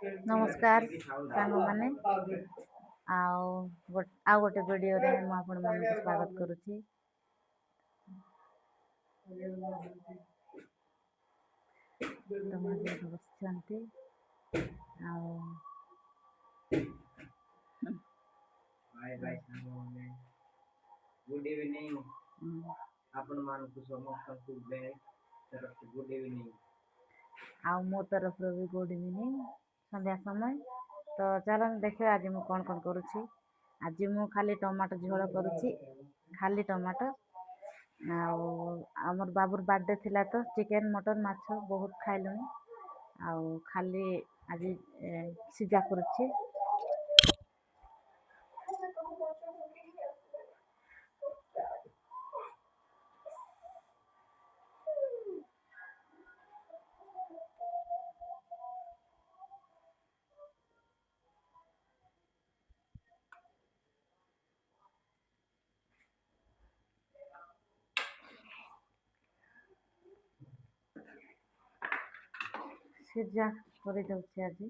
नमस्कार साଙ୍ଗମାନେ ଆଉ ଗୋଟେ ଭିଡ଼ିଓରେ ମୁଁ ଆପଣମାନଙ୍କୁ ସ୍ୱାଗତ କରୁଛି। ତମମାନେ ବସିଛନ୍ତି ଆଉ गुड इवनिंग आपण मानकु समस्तଙ୍କୁ गुड इवनिंग ଆଉ ମୋ ତରଫରୁ ବି ଗୁଡ୍ ଇଭିନିଂ ସନ୍ଧ୍ୟା ସମୟ। ତ ଚାଲନ୍ତୁ ଦେଖିବା ଆଜି ମୁଁ କ'ଣ କ'ଣ କରୁଛି। ଆଜି ମୁଁ ଖାଲି ଟମାଟୋ ଝୋଳ କରୁଛି, ଖାଲି ଟମାଟୋ। ଆଉ ଆମର ବାବୁର ବାର୍ଥଡେ ଥିଲା ତ ଚିକେନ୍ ମଟନ୍ ମାଛ ବହୁତ ଖାଇଲୁଣି। ଆଉ ଖାଲି ଆଜି ସିଝା କରୁଛି। ସିଝା କରିଦେଉଛି ଆଜି।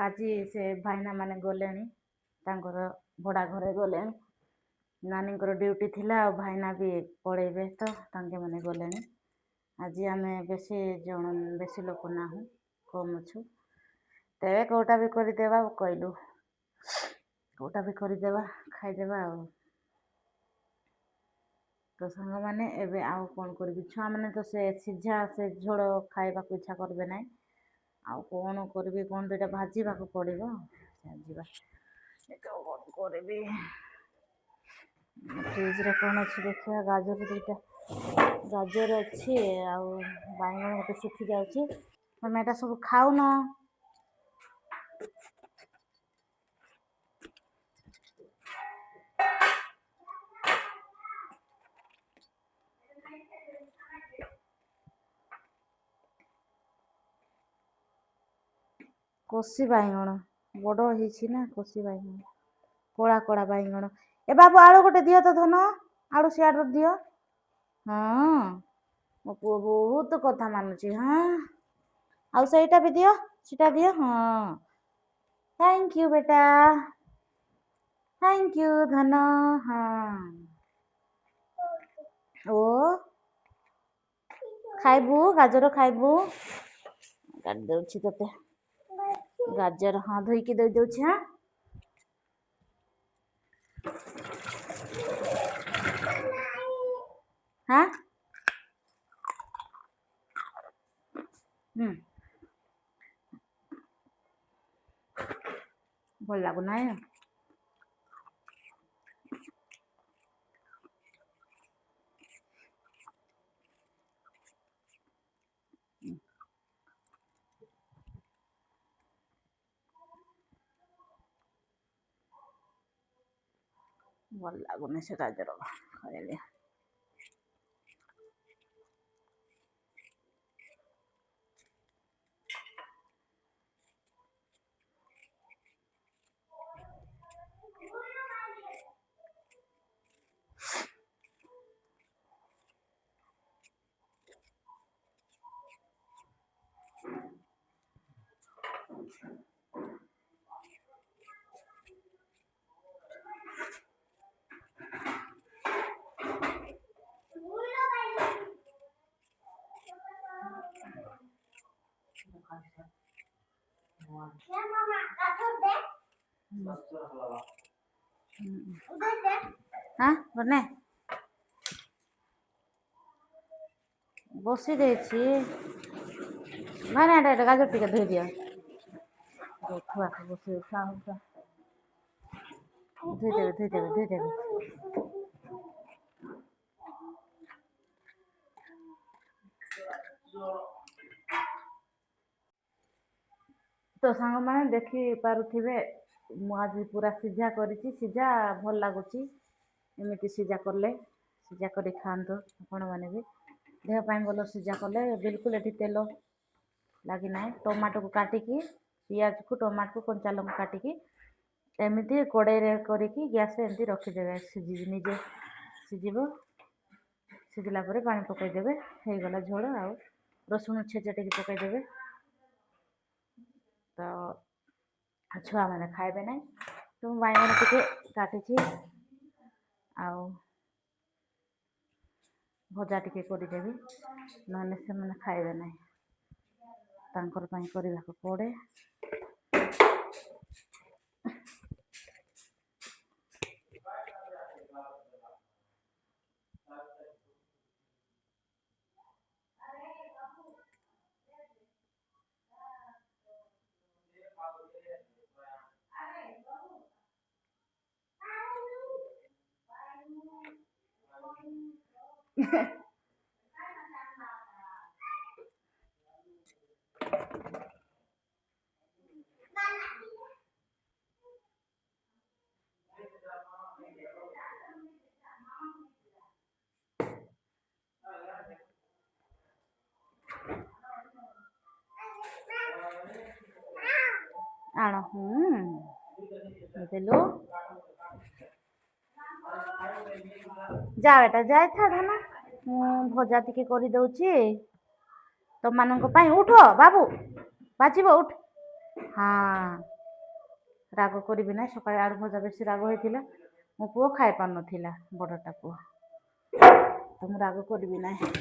ଆଜି ସେ ଭାଇନା ମାନେ ଗଲେଣି, ତାଙ୍କର ଭଡ଼ା ଘରେ ଗଲେଣି। ନାନୀଙ୍କର ଡ୍ୟୁଟି ଥିଲା ଆଉ ଭାଇନା ବି ପଳେଇବେ ତ ତାଙ୍କେ ମାନେ ଗଲେଣି। ଆଜି ଆମେ ବେଶୀ ଲୋକ ନାହୁଁ, କମ୍ ଅଛୁ। ତେବେ କୋଉଟା ବି କରିଦେବା କହିଲୁ, କୋଉଟା ବି କରିଦେବା ଖାଇଦେବା ଆଉ। ତ ସାଙ୍ଗମାନେ ଏବେ ଆଉ କ'ଣ କରିବି, ଛୁଆମାନେ ତ ସେ ଝୋଳ ଖାଇବାକୁ ଇଚ୍ଛା କରିବେ ନାହିଁ। ଆଉ କ'ଣ କରିବି, କ'ଣ ଦୁଇଟା ଭାଜିବାକୁ ପଡ଼ିବ। ଯିବା କ'ଣ କରିବି, ଫ୍ରିଜ୍ରେ କ'ଣ ଅଛି ଦେଖିବା। ଗାଜର ଅଛି ଆଉ ବାଇଗଣ ଗୋଟେ ଶୁଖି ଯାଉଛି। ତମେ ଏଇଟା ସବୁ ଖାଉନ। କଷି ବାଇଗଣ ବଡ଼ ହେଇଛି ନା, କଷି ବାଇଗଣ, କଳା କଳା ବାଇଗଣ। ଏ ବାବୁ ଆଳୁ ଗୋଟେ ଦିଅ ତ ଧନ, ଆଳୁ ସିଆଡ଼ୁ ଦିଅ। ହଁ, ମୋ ପୁଅ ବହୁତ କଥା ମାନୁଛି। ହଁ, ଆଉ ସେଇଟା ବି ଦିଅ, ସେଟା ଦିଅ। ହଁ, ଥ୍ୟାଙ୍କ ୟୁ ବେଟା, ଥ୍ୟାଙ୍କ ୟୁ ଧନ। ହଁ, ଓ ଖାଇବୁ ଗାଜର, ଖାଇବୁ। କାଟି ଦେଉଛି ତତେ ଗାଜର। ହଁ, ଧୋଇକି ଦେଇ ଦେଉଛି। ହଁ, ଭଲ ଲାଗୁନାହିଁ। ଭଲ ଲାଗୁନି ସେ ଗାଜର ଖାଇଲେ। ବନେ ବସି ଦେଇଛି। ନାଇଁ ଏଇଟା ଗାଜର ଟିକେ ଧୋଇଦିଅ। ଧୋଇଦେବେ। ତ ସାଙ୍ଗମାନେ ଦେଖିପାରୁଥିବେ, ମୁଁ ଆଜି ପୁରା ସିଝା କରିଛି। ସିଝା ଭଲ ଲାଗୁଛି, ଏମିତି ସିଝା କଲେ। ସିଝା କରି ଖାଆନ୍ତୁ ଆପଣମାନେ ବି, ଦେହ ପାଇଁ ଭଲ। ସିଝା କଲେ ବିଲକୁଲ ଏଠି ତେଲ ଲାଗିନାହିଁ। ଟମାଟୋକୁ କାଟିକି, ପିଆଜକୁ, ଟମାଟୋକୁ, କଞ୍ଚା ଲଙ୍କା କାଟିକି ଏମିତି କଡ଼େଇରେ କରିକି ଗ୍ୟାସ୍ରେ ଏମିତି ରଖିଦେବେ। ନିଜେ ସିଝିବ। ସିଝିଲା ପରେ ପାଣି ପକାଇଦେବେ, ହେଇଗଲା ଝୋଳ। ଆଉ ରସୁଣ ଛେଚା ଟିକେ ପକାଇଦେବେ। ତ ଛୁଆମାନେ ଖାଇବେ ନାହିଁ, ତ ମୁଁ ବାଇଗଣ ଟିକେ କାଟିଛି ଆଉ ଭଜା ଟିକେ କରିଦେବି, ନହେଲେ ସେମାନେ ଖାଇବେ ନାହିଁ, ତାଙ୍କର ପାଇଁ କରିବାକୁ ପଡ଼େ। ଆଣ ବୁଝିଲୁ, ଯା ବେଟା ଯାଇଥା ଧନ, ମୁଁ ଭଜା ଟିକେ କରିଦଉଛି ତମମାନଙ୍କ ପାଇଁ। ଉଠ ବାବୁ, ବାଜିବ, ଉଠ। ହଁ, ରାଗ କରିବି ନାହିଁ, ସକାଳେ ଆଳୁ ଭଜା ବେଶୀ ରାଗ ହେଇଥିଲା, ମୋ ପୁଅ ଖାଇ ପାରୁନଥିଲା, ବଡ଼ଟା ପୁଅ, ତ ମୁଁ ରାଗ କରିବି ନାହିଁ।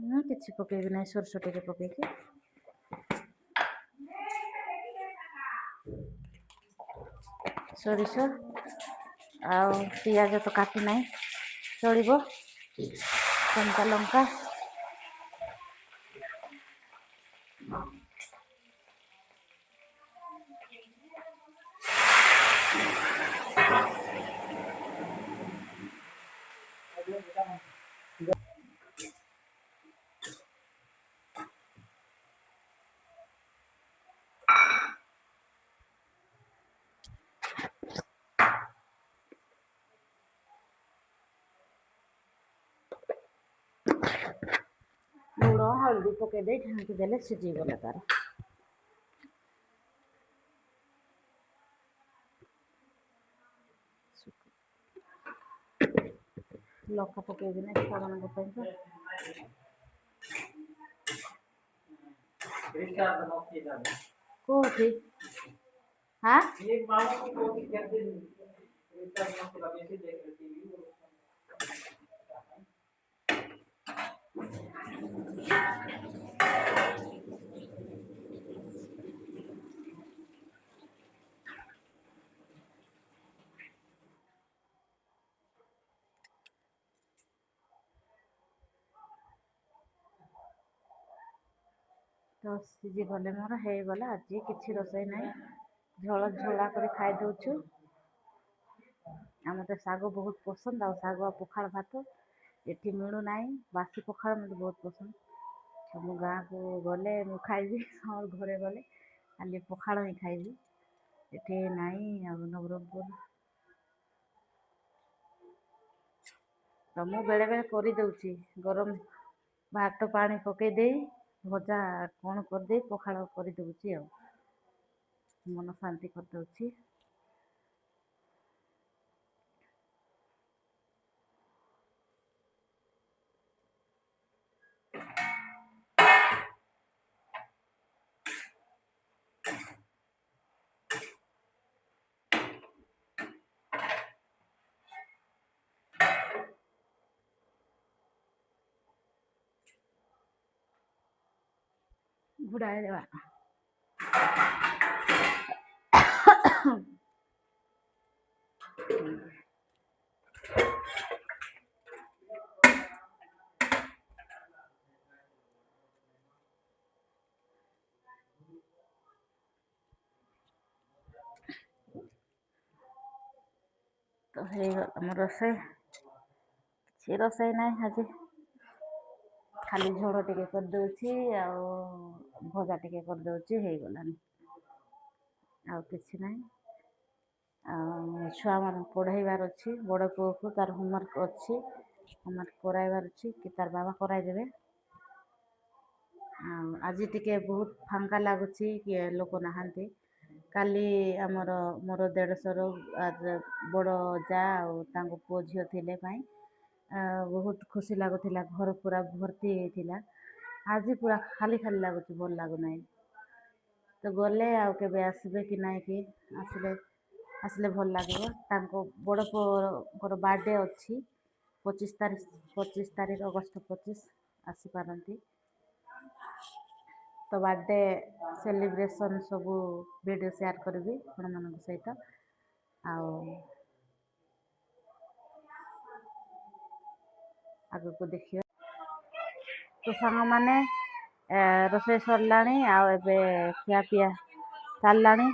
ମୁଁ କିଛି ପକେଇବି ନାହିଁ, ସୋରିଷ ଟିକେ ପକେଇକି। ସୋରିଷ ଆଉ ପିଆଜ ତ କାଟି ନାହିଁ, ଚଳିବ। କଞ୍ଚା ଲଙ୍କା, ଲୁଣ ହଳଦୀ ପକେଇ ଦେଇ ଢାଙ୍କି ଦେଲେ ସିଝିଗଲା ତାର। ଲଙ୍କା ପକେଇବି ନା ଛୁଆମାନଙ୍କ ପାଇଁ ତ। କୋଉଠି? ହାଁ, ତ ସିଝିଗଲେ ମୋର ହେଇଗଲା। ଆଜି କିଛି ରୋଷେଇ ନାହିଁ, ଝୋଳା କରି ଖାଇଦଉଛୁ। ଆମର ତ ଶାଗ ବହୁତ ପସନ୍ଦ, ଆଉ ଶାଗ ଆଉ ପଖାଳ ଭାତ ଏଠି ମିଳୁନାହିଁ। ବାସି ପଖାଳ ମୋତେ ବହୁତ ପସନ୍ଦ। ମୁଁ ଗାଁକୁ ଗଲେ ମୁଁ ଖାଇବି, ଆଉ ଘରେ ଗଲେ ଖାଲି ପଖାଳ ହିଁ ଖାଇବି। ଏଠି ନାହିଁ, ଆଉ ନବରଙ୍ଗପୁର। ତ ମୁଁ ବେଳେବେଳେ କରିଦେଉଛି, ଗରମ ଭାତ ପାଣି ପକେଇ ଦେଇ ଭଜା କ'ଣ କରିଦେଇ ପଖାଳ କରିଦେଉଛି, ଆଉ ମନ ଶାନ୍ତି କରିଦେଉଛି। ଘୋଡ଼ାଇ ଦେବା। ତ ହେଇଗଲା ଆମ ରୋଷେଇ। କିଛି ରୋଷେଇ ନାହିଁ ଆଜି, ଖାଲି ଝୋଳ ଟିକେ କରିଦେଉଛି ଆଉ ଭଜା ଟିକେ କରିଦେଉଛି, ହେଇଗଲାଣି। ଆଉ କିଛି ନାହିଁ। ଆଉ ଛୁଆମାନଙ୍କୁ ପଢ଼େଇବାର ଅଛି, ବଡ଼ ପୁଅକୁ ତାର ହୋମୱାର୍କ ଅଛି, ହୋମୱାର୍କ କରାଇବାର ଅଛି, କି ତାର ବାବା କରାଇଦେବେ। ଆଉ ଆଜି ଟିକେ ବହୁତ ଫାଙ୍କା ଲାଗୁଛି, କିଏ ଲୋକ ନାହାନ୍ତି। କାଲି ଆମର ମୋର ଦେଢ଼ଶୁର ବଡ଼ ଯା ଆଉ ତାଙ୍କ ପୁଅ ଝିଅ ଥିଲେ ପାଇଁ ବହୁତ ଖୁସି ଲାଗୁଥିଲା, ଘର ପୁରା ଭର୍ତ୍ତି ହେଇଥିଲା। ଆଜି ପୁରା ଖାଲି ଖାଲି ଲାଗୁଛି, ଭଲ ଲାଗୁନାହିଁ। ତ ଗଲେ ଆଉ କେବେ ଆସିବେ କି ନାହିଁ କି ଆସିଲେ ଭଲ ଲାଗିବ। ତାଙ୍କ ବଡ଼ ପୁଅଙ୍କର ବାର୍ଥଡ଼େ ଅଛି 25 ତାରିଖ ଅଗଷ୍ଟ 25 ଆସିପାରନ୍ତି। ତ ବାର୍ଥଡ଼େ ସେଲିବ୍ରେସନ୍ ସବୁ ଭିଡ଼ିଓ ସେୟାର କରିବି ଆପଣମାନଙ୍କ ସହିତ। ଆଉ ଆଗକୁ ଦେଖିବା। ତ ସାଙ୍ଗମାନେ ରୋଷେଇ ସରିଲାଣି, ଆଉ ଏବେ ଖିଆପିଆ ଚାଲିଲାଣି।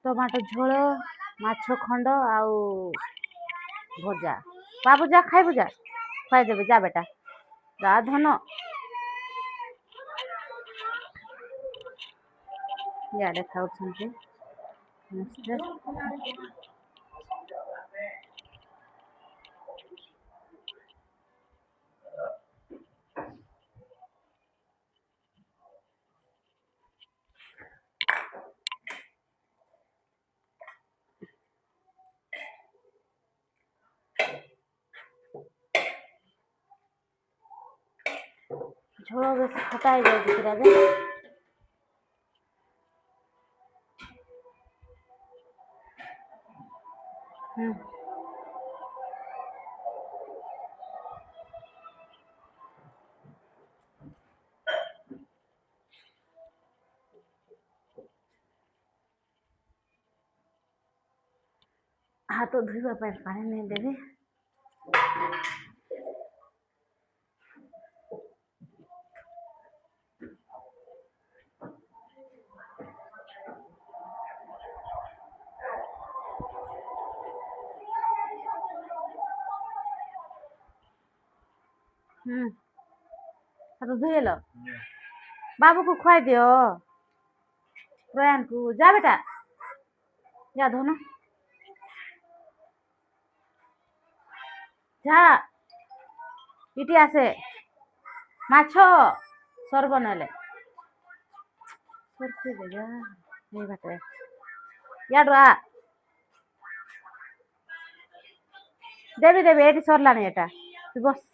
ଟମାଟୋ ଝୋଳ, ମାଛ ଖଣ୍ଡ ଆଉ ଭଜା। ବାବୁ ଯା ଖାଇବୁ, ଯା ଖାଇଦେବେ, ଯା ବେଟା ଯା ଧନ। ଇଆଡ଼େ ଖାଉଛନ୍ତି ସମସ୍ତେ। ଝୋଳ ବେଶୀ ଖଟା ହେଇଯାଉଛି ପୁରା ଯେ। ହାତ ଧୋଇବା ପାଇଁ ପାଣି ନେଇଦେବି। ହାତ ଧୋଇଲ, ବାବୁକୁ ଖୁଆଇ ଦିଅ। ପ୍ରୟାଣକୁ ଯା ବେଟା, ଯା ଧନ ଯା। ଇଠି ଆସେ, ମାଛ ସର୍ବ ନେଲେ ଇଆଡୁ ଆ। ଦେବି ଏଇଠି ସରିଲାଣି, ଏଟା ତୁ ବସ।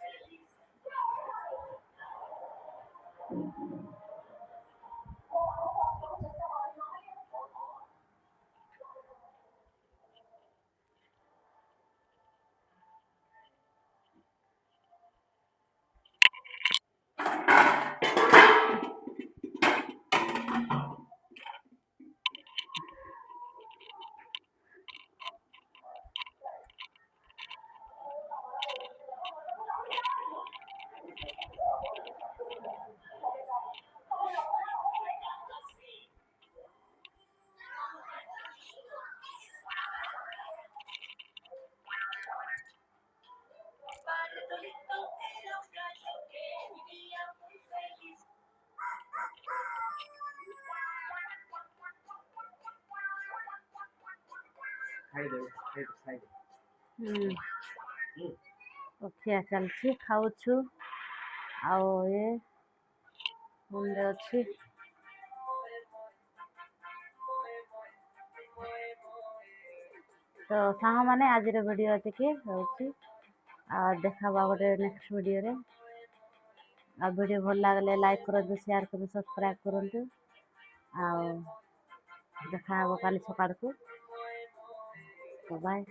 ଖିଆ ଚାଲିଛି, ଖାଉଛୁ। ଆଉ ମୁଣ୍ଡେ ଅଛି। ତ ସାଙ୍ଗମାନେ ଆଜିର ଭିଡ଼ିଓ ଏତିକି ରହୁଛି, ଆଉ ଦେଖାବା ଗୋଟେ ନେକ୍ସଟ ଭିଡ଼ିଓରେ। ଆଉ ଭିଡ଼ିଓ ଭଲ ଲାଗିଲେ ଲାଇକ୍ କରନ୍ତୁ, ସେୟାର କରନ୍ତୁ, ସବସ୍କ୍ରାଇବ୍ କରନ୍ତୁ। ଆଉ ଦେଖା ହେବ କାଲି ସକାଳକୁ। ବାଏ।